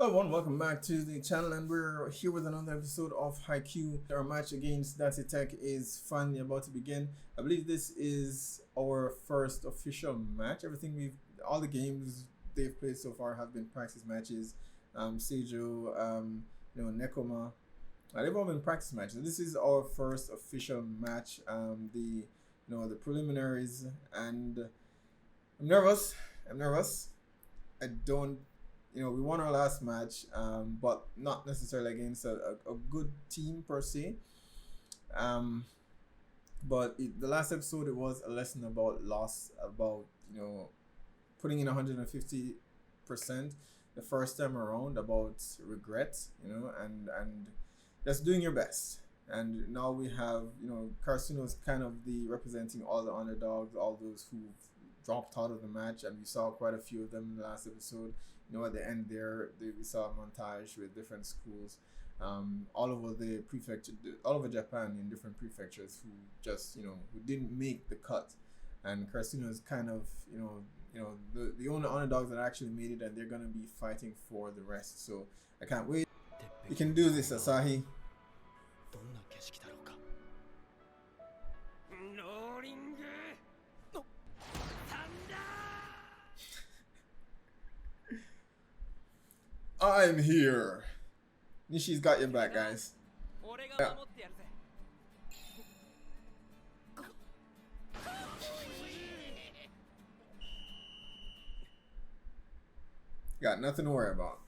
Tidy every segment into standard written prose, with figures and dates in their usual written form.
Hello everyone, welcome back to the channel, and we're here with another episode of Haikyuu. Our match against Dati Tech is finally about to begin. I believe this is our first official match. All the games they've played so far have been practice matches. Seijo, Nekoma, they've all been practice matches. This is our first official match. The preliminaries, and I'm nervous. I don't. We won our last match, but not necessarily against a good team per se. The last episode, it was a lesson about loss, about putting in 150% the first time around, about regret, and just doing your best. And now we have Karsuno's kind of the representing all the underdogs, all those who've dropped out of the match, and we saw quite a few of them in the last episode. At the end there, we saw a montage with different schools, all over the prefecture, all over Japan, in different prefectures, who just who didn't make the cut, and Karasuno is kind of the only underdogs that actually made it, and they're gonna be fighting for the rest. So I can't wait. You can do this, Asahi. I'm here. Nishi's got your back, guys. Yeah. Got nothing to worry about.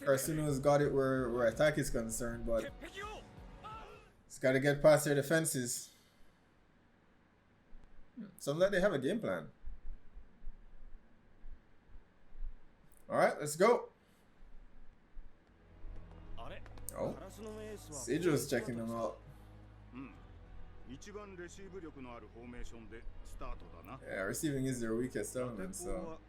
Karsuno's got it where attack is concerned, but it's got to get past their defenses. Sounds like they have a game plan. Alright, let's go. Oh, Seijo's checking them out. Yeah, receiving is their weakest element, so.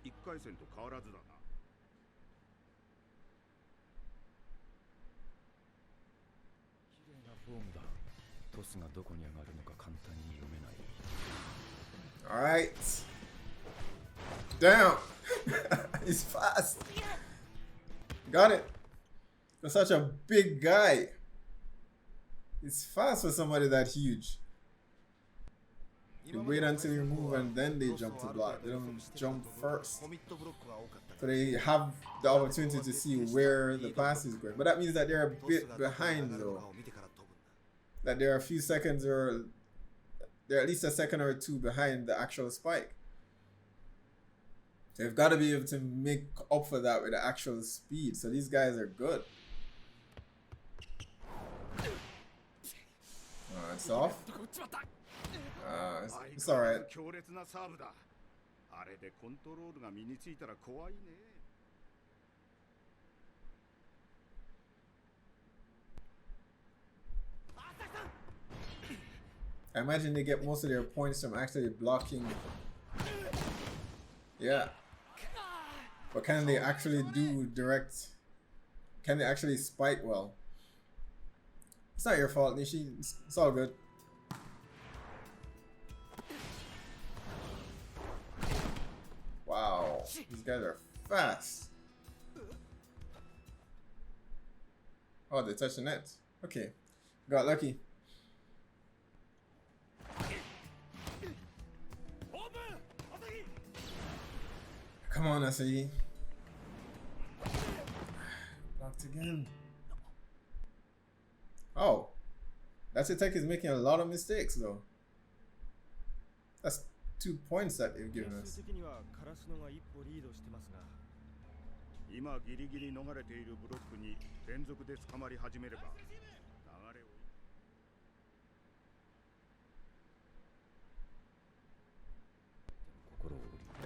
Alright. Damn. He's fast. Got it. For such a big guy. He's fast for somebody that huge. You wait until you move and then they jump to block. They don't jump first. So they have the opportunity to see where the pass is going. But that means that they're a bit behind though. That they're a few seconds, or they're at least a second or two behind the actual spike. So they've got to be able to make up for that with the actual speed. So these guys are good. It's off. It's alright. I imagine they get most of their points from actually blocking. Yeah. But can they actually do direct? Can they actually spike well? It's not your fault, Nishi. It's all good. Wow. These guys are fast. Oh, they touched the net. Okay. Got lucky. Come on, Asahi. Blocked again. Oh. That's Tech is making a lot of mistakes though. That's 2 points that they've given us.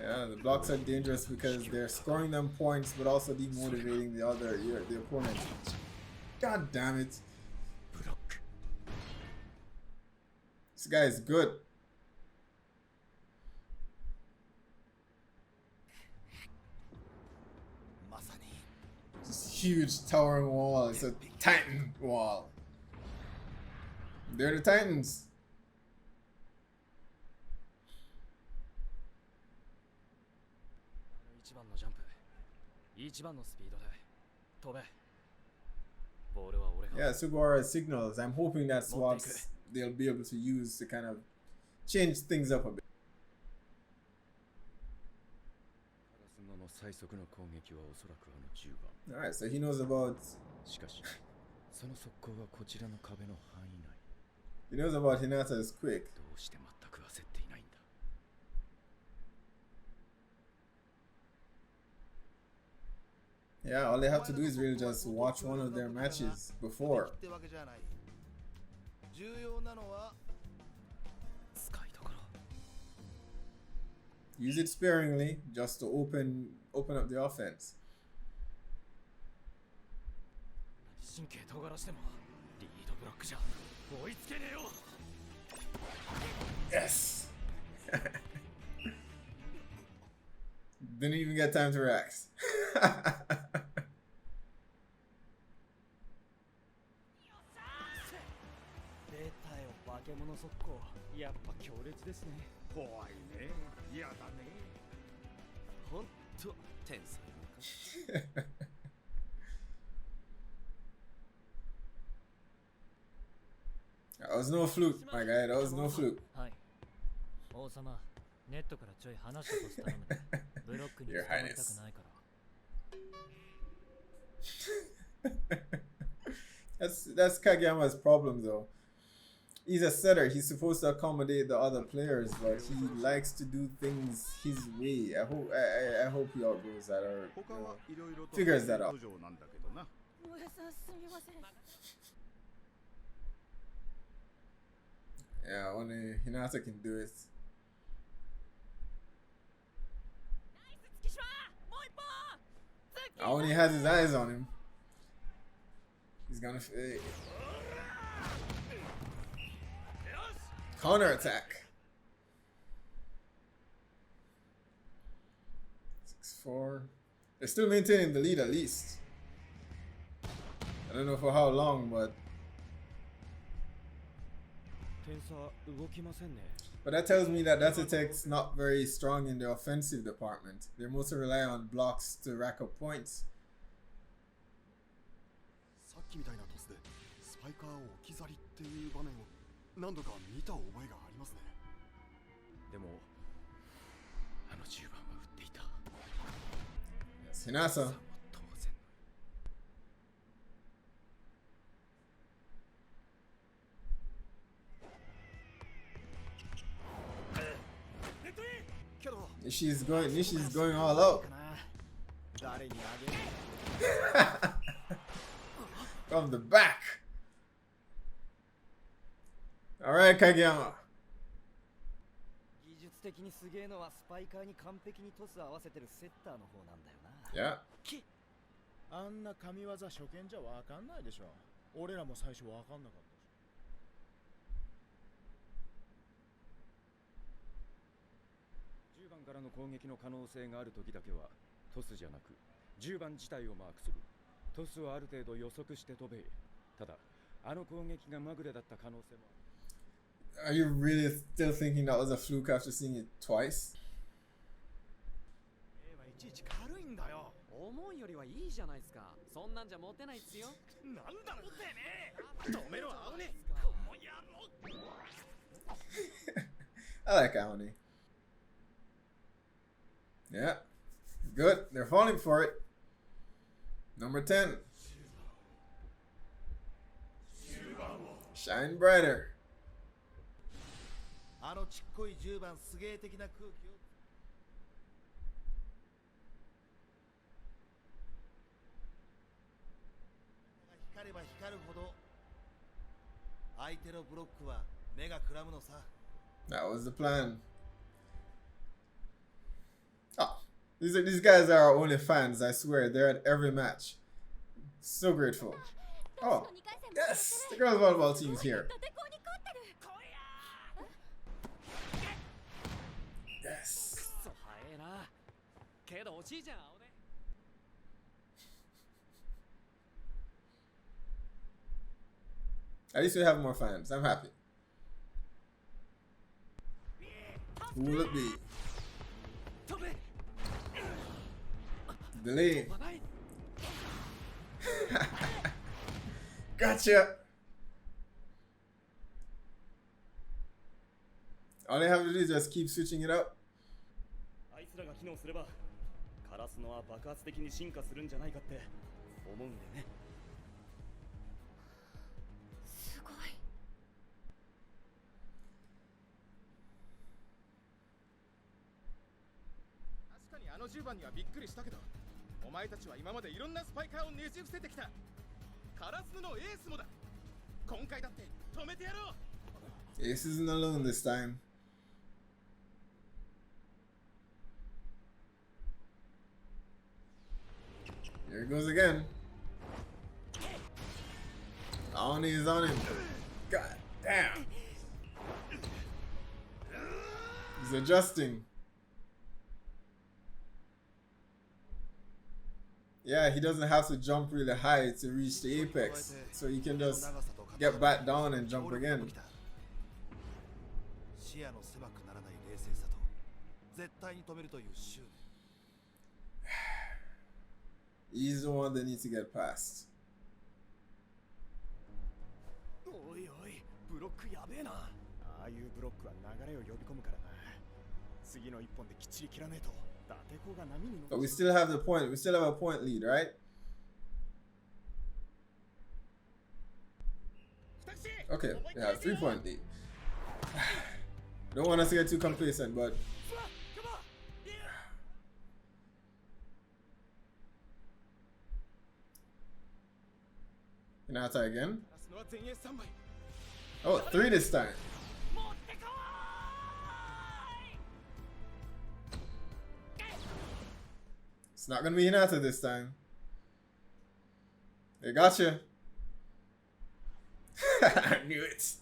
Yeah, the blocks are dangerous because they're scoring them points, but also demotivating the opponent. God damn it! This guy is good. This huge towering wall. It's a Titan wall. They're the Titans. Yeah, Sugawara signals. I'm hoping that's what they'll be able to use to kind of change things up a bit. Alright, so he knows about he knows about Hinata's quick. Yeah, all they have to do is really just watch one of their matches before. Use it sparingly just to open up the offense. Yes. Didn't even get time to relax. That was no fluke, my guy. That was no fluke. Your Highness. That's Kageyama's problem, though. He's a setter. He's supposed to accommodate the other players, but he likes to do things his way. I hope he outgrows that or figures that out. Yeah, only Hinata can do it. Only has his eyes on him. He's gonna counter attack. 6-4. They're still maintaining the lead at least. I don't know for how long, but that tells me that Datatech's not very strong in the offensive department. They mostly rely on blocks to rack up points. Yes, Hinata. Nishi's going all out. From the back. Alright, Kageyama. Yeah. あんな神業初見じゃわかんないでしょ。俺らも最初わかんなかったし。10番からの攻撃の可能性がある時だけはトスじゃなく10番自体をマークする。トスはある程度予測して飛べ。ただあの攻撃がまぐれだった可能性も。Are you really still thinking that was a fluke after seeing it twice? いちいち軽いんだよ。重いよりはいいじゃないですか。そんなんじゃモテないっすよ。なんだろうてめえ。止めろ青ね。この野郎。I like Aoni. Yeah. Good. They're falling for it. Number 10. Shine brighter. あのちっこい10番すげえ的な空気を光れば光るほど相手のブロックは目がくらむのさ。 That was the plan. Oh, these guys are our only fans, I swear. They're at every match. So grateful. Oh, yes, the girls volleyball team's here. Yes. At least we have more fans. I'm happy. Who will it be? Delay. Gotcha. All they have to do is just keep switching it up. あいつらが機能すればカラスノは爆発的に進化するんじゃないかって思うんだよね。すごい。確かにあの10番にはびっくりしたけど、お前たちは今までいろんなスパイカーをねじ伏せてきた。カラスノのエースもだ。今回だって止めてやろう。 Ace isn't alone this time. Here it goes again. On is on him. God damn. He's adjusting. Yeah, he doesn't have to jump really high to reach the apex. So he can just get back down and jump again. 視野の狭くならない冷静さと絶対に止めるという執念。 He's the one that needs to get past. おいおい、ブロックやべえな。ああいうブロックは流れを呼び込むからな。次の一本できっちり切らねえと打てこが波に乗 But we still have the point. We still have a point lead, right? Okay, we have 3-point lead. Don't want us to get too complacent, but Hinata again. Oh, 3 this time. It's not gonna be Hinata this time. They got you. I knew it.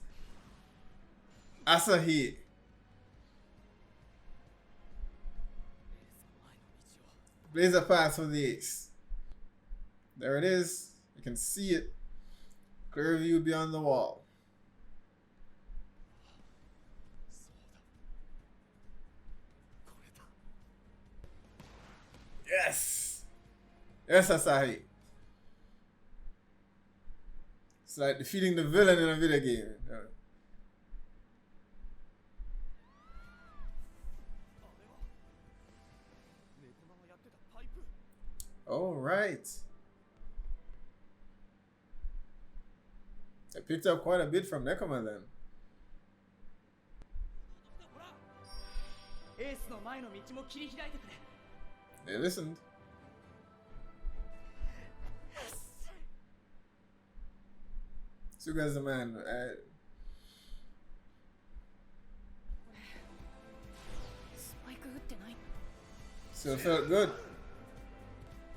Asahi. Blaze a pass for the ace. There it is. You can see it. Clear view beyond the wall. Yes! Yes, Asahi. It's like defeating the villain in a video game. All right. I picked up quite a bit from Nekoma then. エースの前の道も切り開いてくれ。 They listened. Suga's the man. Still felt good.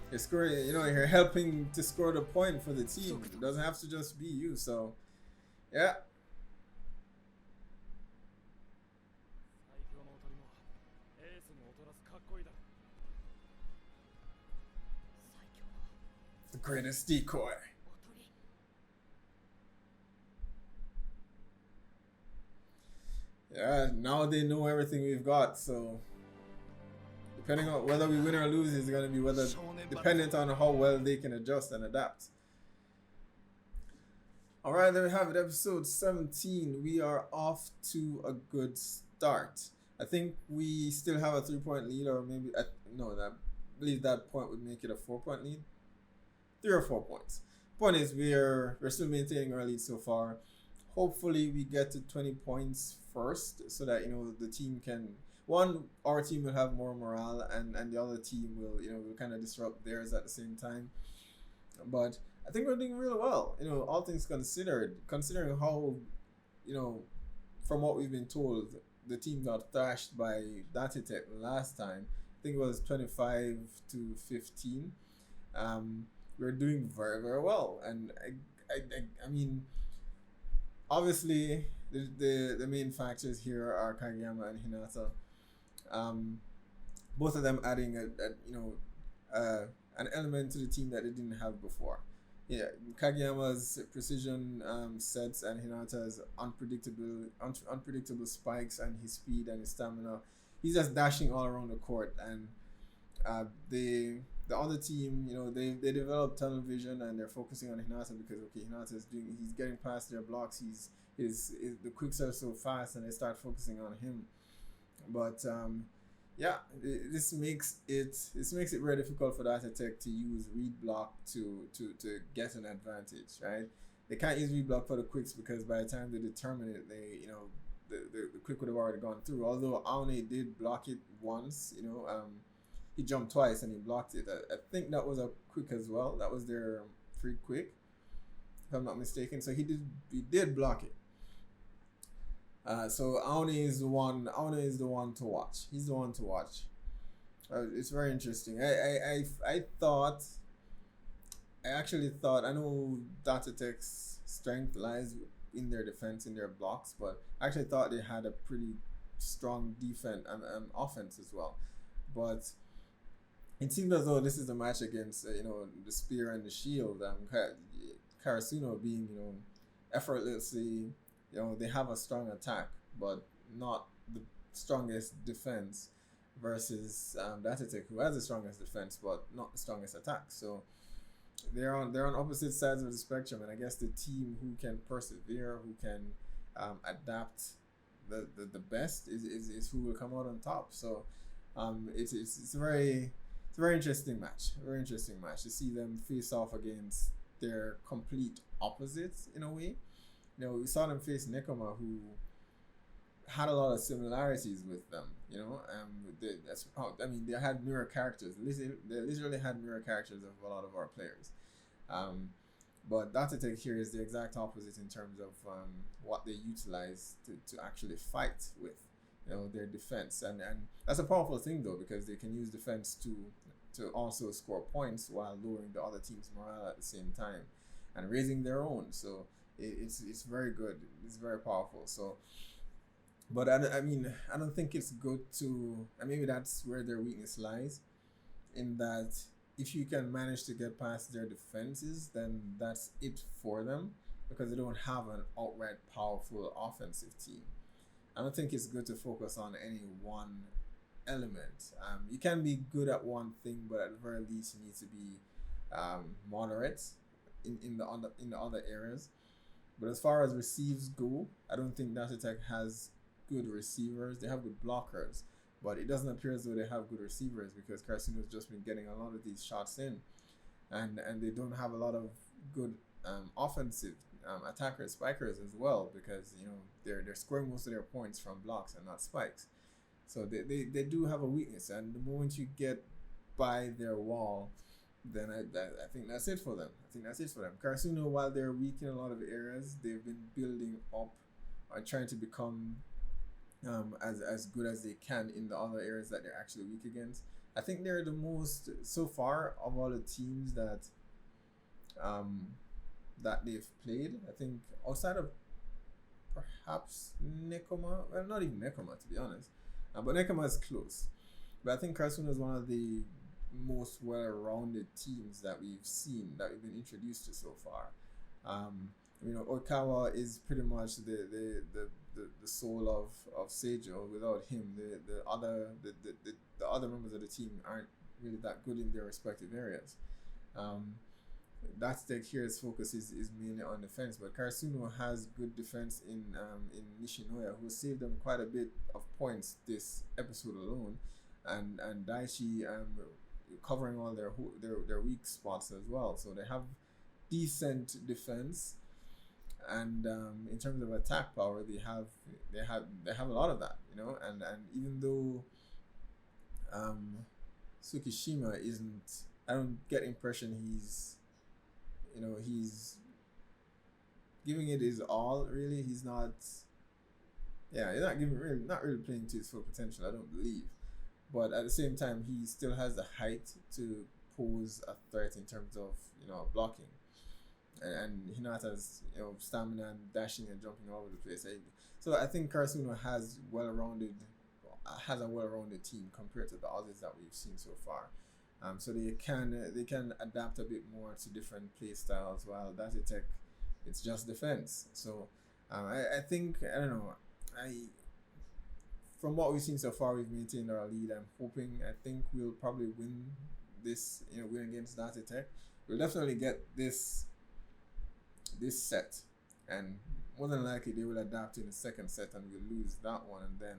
You're scoring, you know, you're helping to score the point for the team. It doesn't have to just be you, so yeah. The greatest decoy. Yeah, now they know everything we've got, so depending on whether we win or lose is going to be whether dependent on how well they can adjust and adapt. All right, there we have it, episode 17. We are off to a good start. I think we still have a 3-point lead, or maybe no, I believe that point would make it a 4-point lead. 3 or 4 points. Point is, we're still maintaining our lead so far. Hopefully, we get to 20 points first, so that, you know, the team can, our team will have more morale, and the other team will, you know, will kind of disrupt theirs at the same time. But I think we're doing really well, you know, all things considered, considering how, you know, from what we've been told, the team got thrashed by Datitech last time. I think it was 25 to 15. We're doing very, very well, and I mean, obviously the main factors here are Kageyama and Hinata. Both of them adding an element to the team that they didn't have before. Yeah, Kageyama's precision sets and Hinata's unpredictable spikes and his speed and his stamina. He's just dashing all around the court, and the other team, they developed tunnel vision and they're focusing on Hinata because he's getting past their blocks. The quicks are so fast and they start focusing on him. But this makes it very difficult for Data Tech to use read block to get an advantage, right? They can't use read block for the quicks because by the time they determine it, the quick would have already gone through. Although Aone did block it once, he jumped twice and he blocked it. I think that was a quick as well. That was their free quick, if I'm not mistaken. So he did block it. So Aone is the one to watch. He's the one to watch. It's very interesting. I actually thought, I know Data Tech's strength lies in their defense, in their blocks, but I actually thought they had a pretty strong defense and offense as well. But it seems as though this is a match against the spear and the shield. Karasuno being effortlessly, they have a strong attack but not the strongest defense, versus Data Tech, who has the strongest defense but not the strongest attack. So they're on opposite sides of the spectrum, and I guess the team who can persevere, who can adapt the best is who will come out on top. So it's a very interesting match. Very interesting match to see them face off against their complete opposites in a way. We saw them face Nekoma, who had a lot of similarities with them. They had mirror characters. They literally had mirror characters of a lot of our players. But Data Tech here is the exact opposite in terms of what they utilize to actually fight with, their defense. And that's a powerful thing though, because they can use defense to also score points while lowering the other team's morale at the same time and raising their own. So it's very good. It's very powerful. So, but I don't think it's good to, and maybe that's where their weakness lies, in that if you can manage to get past their defenses, then that's it for them, because they don't have an outright powerful offensive team. I don't think it's good to focus on any one element. You can be good at one thing, but at the very least you need to be moderate in the other areas. But as far as receives go, I don't think Data Tech has good receivers. They have good blockers, but it doesn't appear as though they have good receivers, because Karasuno's just been getting a lot of these shots in, and they don't have a lot of good offensive attackers, spikers as well, because they're scoring most of their points from blocks and not spikes. So they do have a weakness, and the moment you get by their wall, then I think that's it for them. Karasuno, while they're weak in a lot of areas, they've been building up and trying to become as good as they can in the other areas that they're actually weak against. I think they're the most, so far, of all the teams that they've played. I think outside of perhaps Nekoma, well, not even Nekoma to be honest, but Nekoma is close. But I think Karasuno is one of the most well-rounded teams that we've seen, that we've been introduced to so far. Oikawa is pretty much the soul of Seijo. Without him, the other members of the team aren't really that good in their respective areas. That's here's focus is mainly on defense, but Karasuno has good defense in Nishinoya, who saved them quite a bit of points this episode alone, and Daichi covering all their weak spots as well. So they have decent defense, and in terms of attack power, they have a lot of that, and even though Tsukishima isn't, I don't get the impression he's giving it his all, really. He's not really playing to his full potential, I don't believe. But at the same time, he still has the height to pose a threat in terms of blocking, and Hinata's stamina and dashing and jumping all over the place. So I think Karasuno has a well-rounded team compared to the others that we've seen so far. So they can adapt a bit more to different play styles, while Data Tech, it's just defense. So I think, I don't know, from what we've seen so far, we've maintained our lead. I think we'll probably win this, win against Date Tech. We'll definitely get this set, and more than likely they will adapt in the second set and we'll lose that one, and then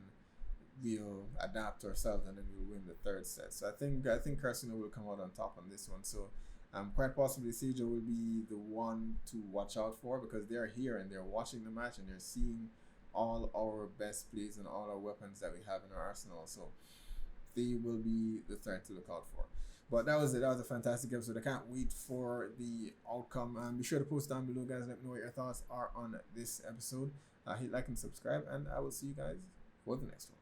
we'll adapt ourselves and then we'll win the third set. So I think Carcino will come out on top on this one. So quite possibly Seijo will be the one to watch out for, because they're here and they're watching the match and they're seeing all our best plays and all our weapons that we have in our arsenal. So they will be the threat to look out for. But that was it. That was a fantastic episode. I can't wait for the outcome. Be sure to post down below, guys. Let me know what your thoughts are on this episode. Hit like and subscribe, and I will see you guys for the next one.